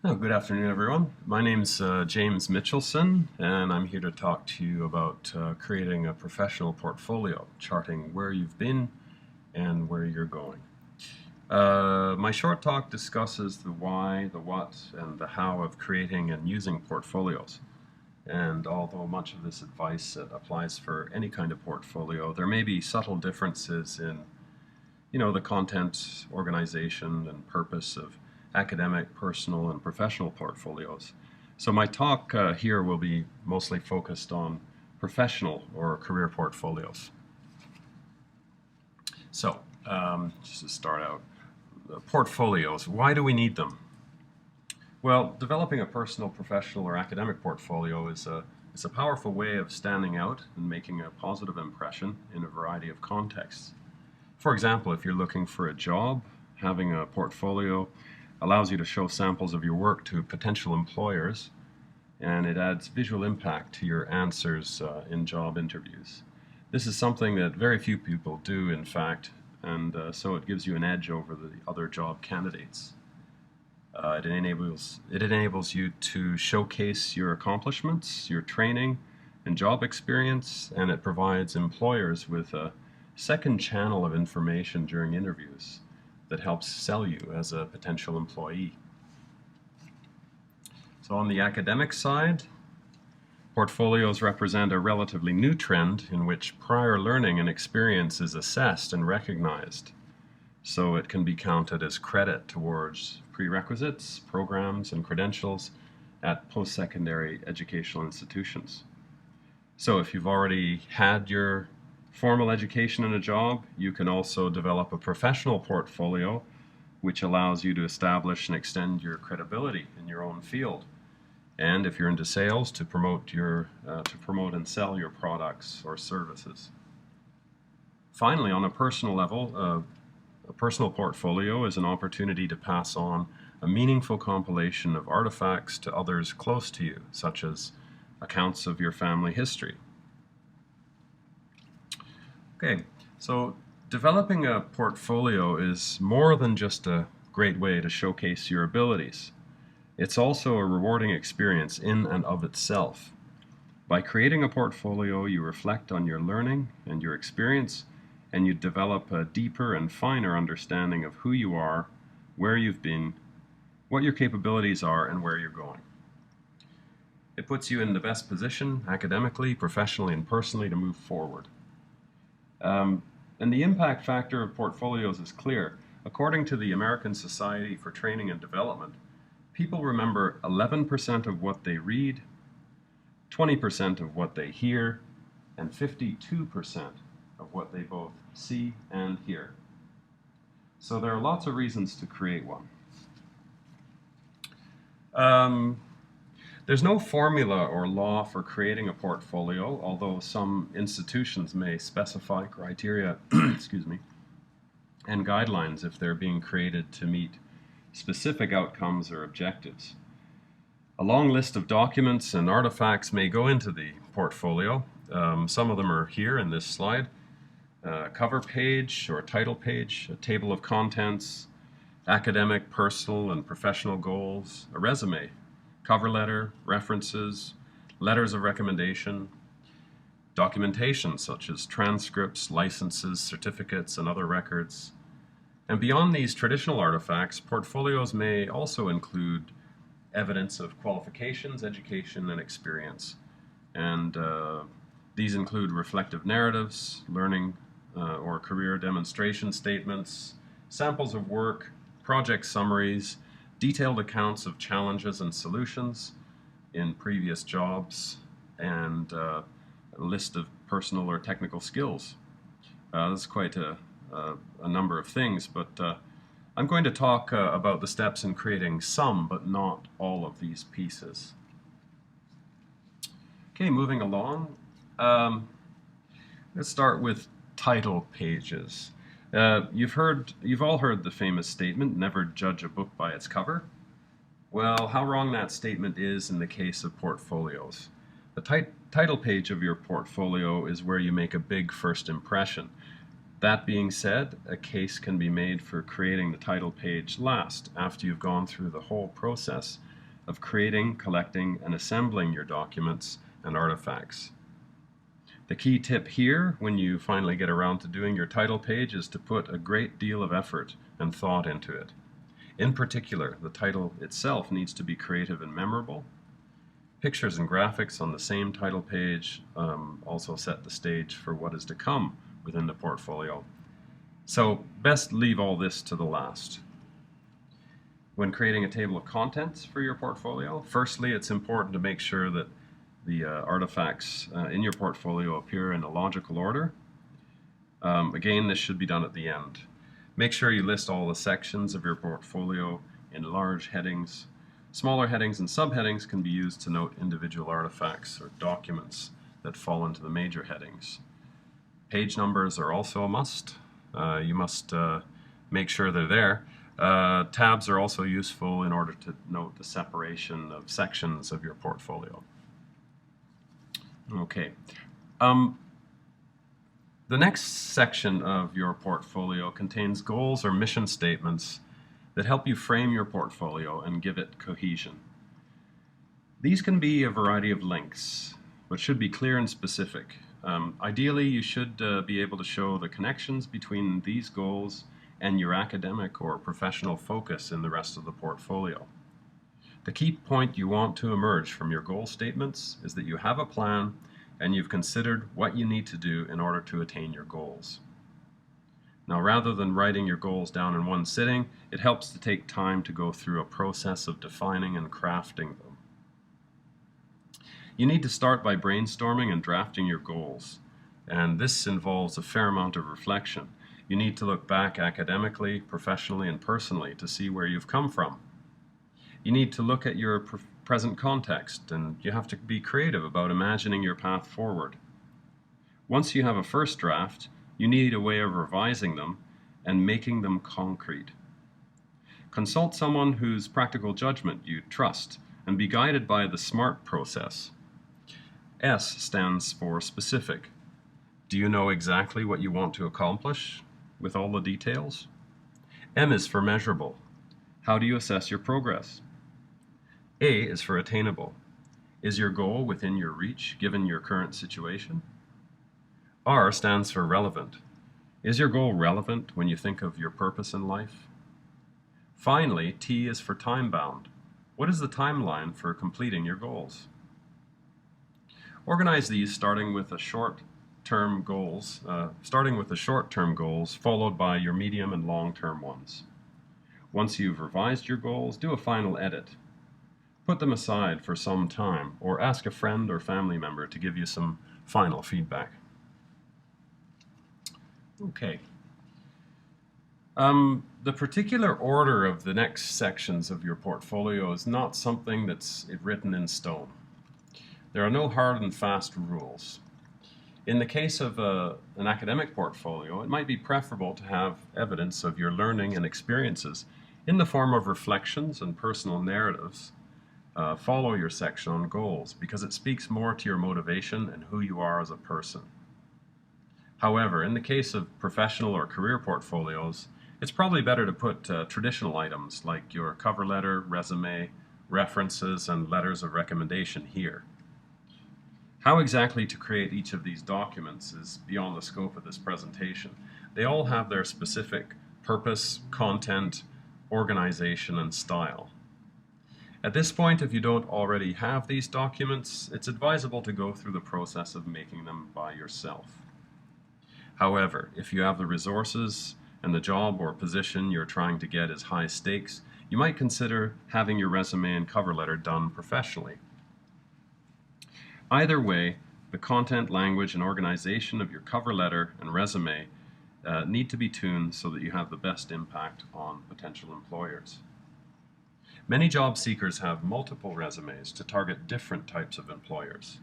Oh, good afternoon, everyone. My name's James Mitchelson, and I'm here to talk to you about creating a professional portfolio, charting where you've been and where you're going. My short talk discusses the why, the what, and the how of creating and using portfolios. And although much of this advice applies for any kind of portfolio, there may be subtle differences in the content, organization, and purpose of academic, personal, and professional portfolios. So my talk here will be mostly focused on professional or career portfolios. So just to start out, portfolios, why do we need them? Well, developing a personal, professional, or academic portfolio is a powerful way of standing out and making a positive impression in a variety of contexts. For example, if you're looking for a job, having a portfolio allows you to show samples of your work to potential employers, and it adds visual impact to your answers in job interviews. This is something that very few people do, in fact, and so it gives you an edge over the other job candidates. It enables you to showcase your accomplishments, your training, and job experience, and it provides employers with a second channel of information during interviews that helps sell you as a potential employee. So on the academic side, portfolios represent a relatively new trend in which prior learning and experience is assessed and recognized, so it can be counted as credit towards prerequisites, programs, and credentials at post-secondary educational institutions. So if you've already had your formal education and a job, you can also develop a professional portfolio which allows you to establish and extend your credibility in your own field. And if you're into sales, to promote and sell your products or services. Finally, on a personal level, a personal portfolio is an opportunity to pass on a meaningful compilation of artifacts to others close to you, such as accounts of your family history. Okay, so developing a portfolio is more than just a great way to showcase your abilities. It's also a rewarding experience in and of itself. By creating a portfolio, you reflect on your learning and your experience, and you develop a deeper and finer understanding of who you are, where you've been, what your capabilities are, and where you're going. It puts you in the best position academically, professionally, and personally to move forward. And the impact factor of portfolios is clear. According to the American Society for Training and Development, people remember 11% of what they read, 20% of what they hear, and 52% of what they both see and hear. So there are lots of reasons to create one. There's no formula or law for creating a portfolio, although some institutions may specify criteria excuse me, and guidelines if they're being created to meet specific outcomes or objectives. A long list of documents and artifacts may go into the portfolio. Some of them are here in this slide. Cover page or title page, a table of contents, academic, personal, and professional goals, a resume, cover letter, references, letters of recommendation, documentation such as transcripts, licenses, certificates, and other records. And beyond these traditional artifacts, portfolios may also include evidence of qualifications, education, and experience. And these include reflective narratives, learning or career demonstration statements, samples of work, project summaries, detailed accounts of challenges and solutions in previous jobs, and a list of personal or technical skills. That's quite a number of things, but I'm going to talk about the steps in creating some, but not all of these pieces. Okay, moving along. Let's start with title pages. You've all heard the famous statement, never judge a book by its cover. Well, how wrong that statement is in the case of portfolios. The title page of your portfolio is where you make a big first impression. That being said, a case can be made for creating the title page last, after you've gone through the whole process of creating, collecting, and assembling your documents and artifacts. The key tip here, when you finally get around to doing your title page, is to put a great deal of effort and thought into it. In particular, the title itself needs to be creative and memorable. Pictures and graphics on the same title page also set the stage for what is to come within the portfolio. So best leave all this to the last. When creating a table of contents for your portfolio, firstly, it's important to make sure that the artifacts in your portfolio appear in a logical order. Again, this should be done at the end. Make sure you list all the sections of your portfolio in large headings. Smaller headings and subheadings can be used to note individual artifacts or documents that fall into the major headings. Page numbers are also a must. You must make sure they're there. Tabs are also useful in order to note the separation of sections of your portfolio. Okay. The next section of your portfolio contains goals or mission statements that help you frame your portfolio and give it cohesion. These can be a variety of lengths, but should be clear and specific. Ideally, you should be able to show the connections between these goals and your academic or professional focus in the rest of the portfolio. The key point you want to emerge from your goal statements is that you have a plan and you've considered what you need to do in order to attain your goals. Now, rather than writing your goals down in one sitting, it helps to take time to go through a process of defining and crafting them. You need to start by brainstorming and drafting your goals, and this involves a fair amount of reflection. You need to look back academically, professionally, and personally to see where you've come from. You need to look at your present context, and you have to be creative about imagining your path forward. Once you have a first draft, you need a way of revising them and making them concrete. Consult someone whose practical judgment you trust and be guided by the SMART process. S stands for specific. Do you know exactly what you want to accomplish with all the details? M is for measurable. How do you assess your progress? A is for attainable. Is your goal within your reach given your current situation? R stands for relevant. Is your goal relevant when you think of your purpose in life? Finally, T is for time-bound. What is the timeline for completing your goals? Organize these starting with the short-term goals, followed by your medium and long-term ones. Once you've revised your goals, do a final edit. Put them aside for some time, or ask a friend or family member to give you some final feedback. Okay. The particular order of the next sections of your portfolio is not something that's written in stone. There are no hard and fast rules. In the case of an academic portfolio, it might be preferable to have evidence of your learning and experiences in the form of reflections and personal narratives. Follow your section on goals because it speaks more to your motivation and who you are as a person. However, in the case of professional or career portfolios, it's probably better to put traditional items like your cover letter, resume, references, and letters of recommendation here. How exactly to create each of these documents is beyond the scope of this presentation. They all have their specific purpose, content, organization, and style. At this point, if you don't already have these documents, it's advisable to go through the process of making them by yourself. However, if you have the resources and the job or position you're trying to get is high stakes, you might consider having your resume and cover letter done professionally. Either way, the content, language, and organization of your cover letter and resume need to be tuned so that you have the best impact on potential employers. Many job seekers have multiple resumes to target different types of employers.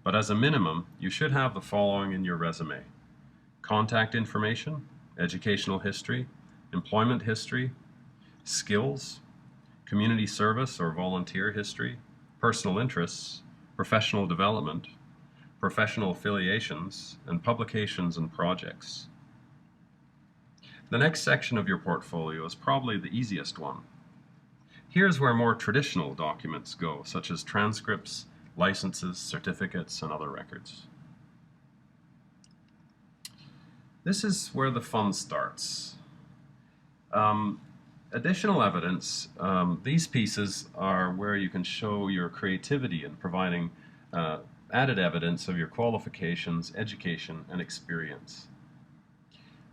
But as a minimum, you should have the following in your resume: contact information, educational history, employment history, skills, community service or volunteer history, personal interests, professional development, professional affiliations, and publications and projects. The next section of your portfolio is probably the easiest one. Here's where more traditional documents go, such as transcripts, licenses, certificates, and other records. This is where the fun starts. Additional evidence, these pieces are where you can show your creativity in providing added evidence of your qualifications, education, and experience.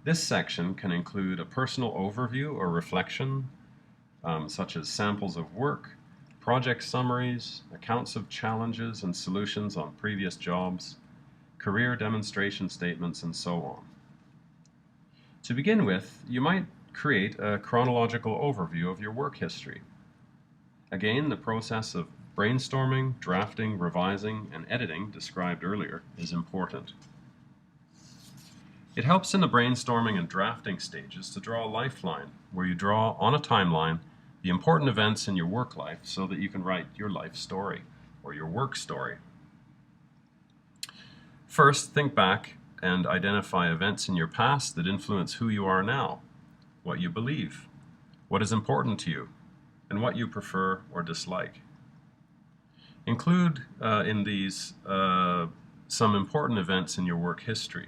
This section can include a personal overview or reflection, such as samples of work, project summaries, accounts of challenges and solutions on previous jobs, career demonstration statements, and so on. To begin with, you might create a chronological overview of your work history. Again, the process of brainstorming, drafting, revising, and editing described earlier is important. It helps in the brainstorming and drafting stages to draw a lifeline, where you draw on a timeline the important events in your work life so that you can write your life story or your work story. First, think back and identify events in your past that influence who you are now, what you believe, what is important to you, and what you prefer or dislike. Include in these some important events in your work history.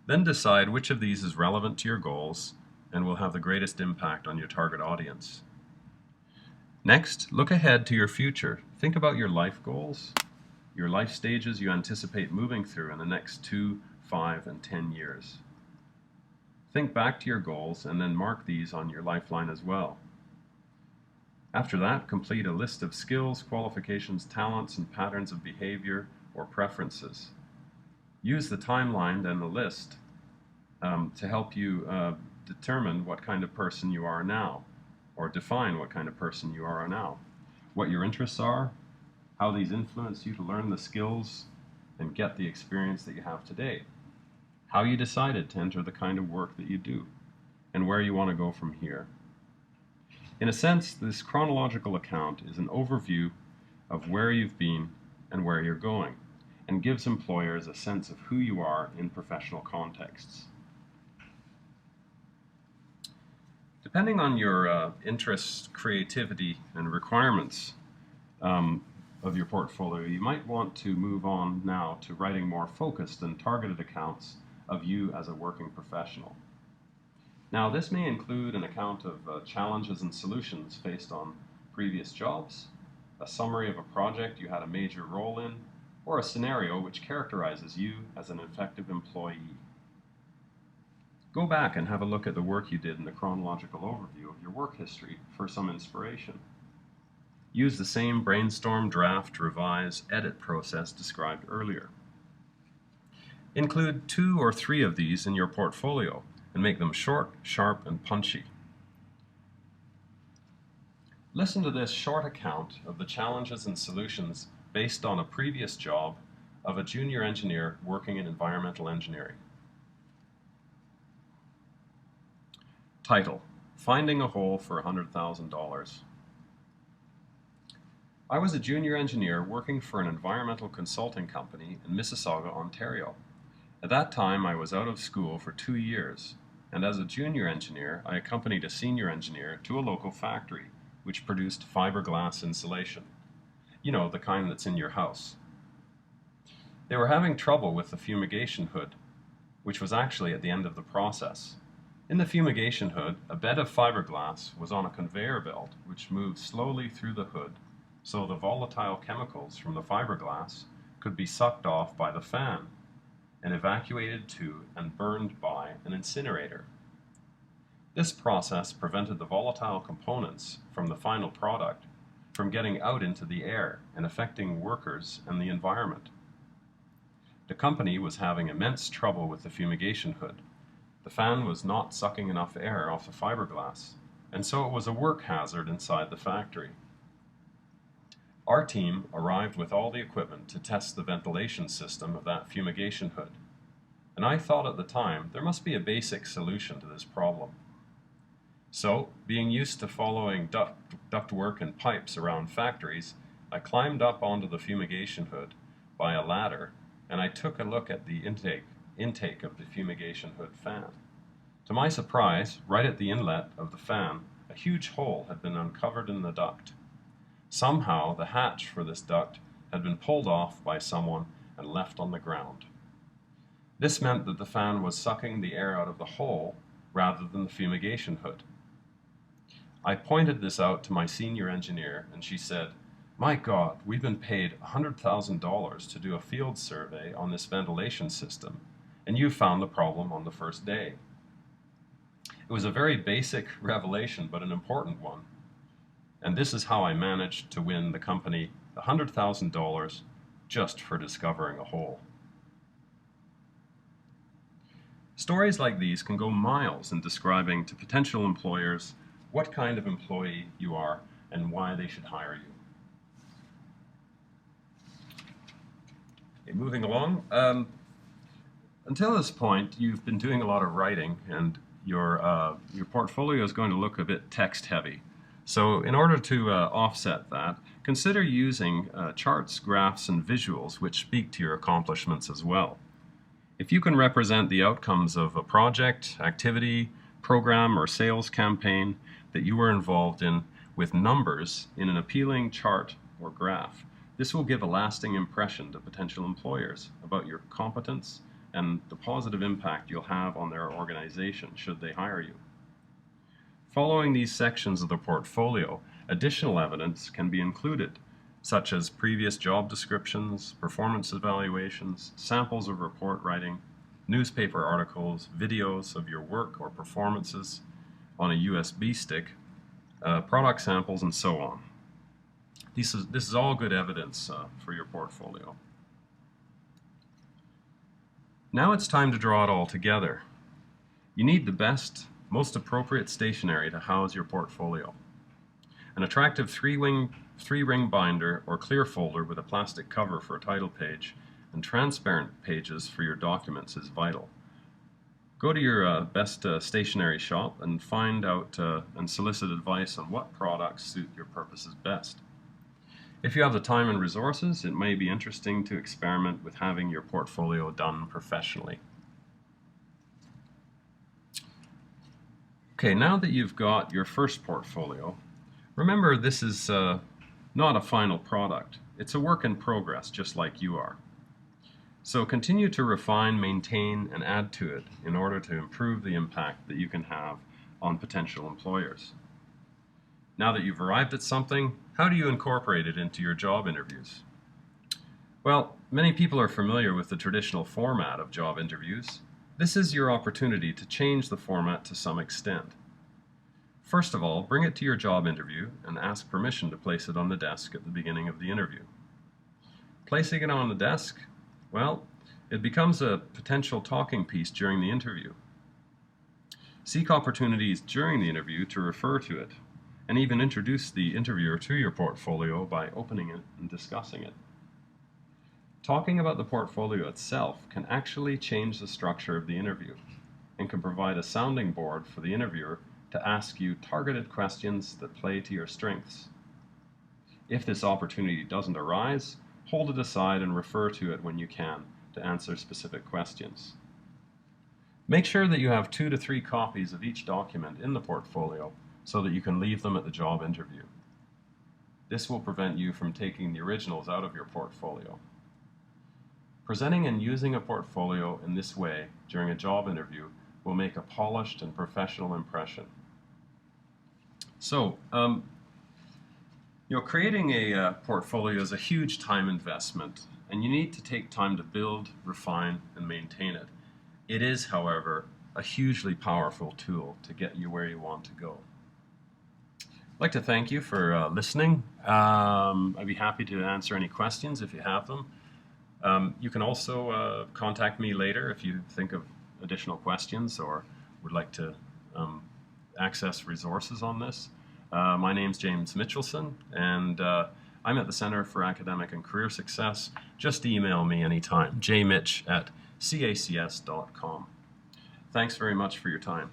Then decide which of these is relevant to your goals and will have the greatest impact on your target audience. Next, look ahead to your future. Think about your life goals, your life stages you anticipate moving through in the next 2, 5, and 10 years. Think back to your goals and then mark these on your lifeline as well. After that, complete a list of skills, qualifications, talents, and patterns of behavior or preferences. Use the timeline and the list to help you determine what kind of person you are now, or define what kind of person you are now, what your interests are, how these influence you to learn the skills and get the experience that you have today, how you decided to enter the kind of work that you do, and where you want to go from here. In a sense, this chronological account is an overview of where you've been and where you're going, and gives employers a sense of who you are in professional contexts. Depending on your interests, creativity, and requirements of your portfolio, you might want to move on now to writing more focused and targeted accounts of you as a working professional. Now, this may include an account of challenges and solutions faced on previous jobs, a summary of a project you had a major role in, or a scenario which characterizes you as an effective employee. Go back and have a look at the work you did in the chronological overview of your work history for some inspiration. Use the same brainstorm, draft, revise, edit process described earlier. Include 2 or 3 of these in your portfolio and make them short, sharp, and punchy. Listen to this short account of the challenges and solutions based on a previous job of a junior engineer working in environmental engineering. Title: Finding a Hole for $100,000. I was a junior engineer working for an environmental consulting company in Mississauga, Ontario. At that time, I was out of school for 2 years, and as a junior engineer, I accompanied a senior engineer to a local factory which produced fiberglass insulation. You know, the kind that's in your house. They were having trouble with the fumigation hood, which was actually at the end of the process. In the fumigation hood, a bed of fiberglass was on a conveyor belt which moved slowly through the hood, so the volatile chemicals from the fiberglass could be sucked off by the fan and evacuated to and burned by an incinerator. This process prevented the volatile components from the final product from getting out into the air and affecting workers and the environment. The company was having immense trouble with the fumigation hood. The fan was not sucking enough air off the fiberglass, and so it was a work hazard inside the factory. Our team arrived with all the equipment to test the ventilation system of that fumigation hood, and I thought at the time there must be a basic solution to this problem. So, being used to following ductwork and pipes around factories, I climbed up onto the fumigation hood by a ladder, and I took a look at the intake of the fumigation hood fan. To my surprise, right at the inlet of the fan, a huge hole had been uncovered in the duct. Somehow the hatch for this duct had been pulled off by someone and left on the ground. This meant that the fan was sucking the air out of the hole rather than the fumigation hood. I pointed this out to my senior engineer, and she said, "My God, we've been paid $100,000 to do a field survey on this ventilation system, and you found the problem on the first day." It was a very basic revelation, but an important one. And this is how I managed to win the company $100,000 just for discovering a hole. Stories like these can go miles in describing to potential employers what kind of employee you are and why they should hire you. Okay, moving along. Until this point, you've been doing a lot of writing, and your portfolio is going to look a bit text-heavy. So in order to offset that, consider using charts, graphs, and visuals which speak to your accomplishments as well. If you can represent the outcomes of a project, activity, program, or sales campaign that you were involved in with numbers in an appealing chart or graph, this will give a lasting impression to potential employers about your competence and the positive impact you'll have on their organization should they hire you. Following these sections of the portfolio, additional evidence can be included, such as previous job descriptions, performance evaluations, samples of report writing, newspaper articles, videos of your work or performances on a USB stick, product samples, and so on. This is all good evidence for your portfolio. Now it's time to draw it all together. You need the best, most appropriate stationery to house your portfolio. An attractive three-ring binder or clear folder with a plastic cover for a title page and transparent pages for your documents is vital. Go to your best stationery shop and find out and solicit advice on what products suit your purposes best. If you have the time and resources, it may be interesting to experiment with having your portfolio done professionally. Okay, now that you've got your first portfolio, remember this is not a final product. It's a work in progress, just like you are. So continue to refine, maintain, and add to it in order to improve the impact that you can have on potential employers. Now that you've arrived at something, how do you incorporate it into your job interviews? Well, many people are familiar with the traditional format of job interviews. This is your opportunity to change the format to some extent. First of all, bring it to your job interview and ask permission to place it on the desk at the beginning of the interview. Placing it on the desk, well, it becomes a potential talking piece during the interview. Seek opportunities during the interview to refer to it, and even introduce the interviewer to your portfolio by opening it and discussing it. Talking about the portfolio itself can actually change the structure of the interview and can provide a sounding board for the interviewer to ask you targeted questions that play to your strengths. If this opportunity doesn't arise, hold it aside and refer to it when you can to answer specific questions. Make sure that you have 2 to 3 copies of each document in the portfolio so that you can leave them at the job interview. This will prevent you from taking the originals out of your portfolio. Presenting and using a portfolio in this way during a job interview will make a polished and professional impression. So, creating a portfolio is a huge time investment, and you need to take time to build, refine, and maintain it. It is, however, a hugely powerful tool to get you where you want to go. I'd like to thank you for listening. I'd be happy to answer any questions if you have them. You can also contact me later if you think of additional questions or would like to access resources on this. My name's James Mitchelson, and I'm at the Center for Academic and Career Success. Just email me anytime, jmitch@cacs.com. Thanks very much for your time.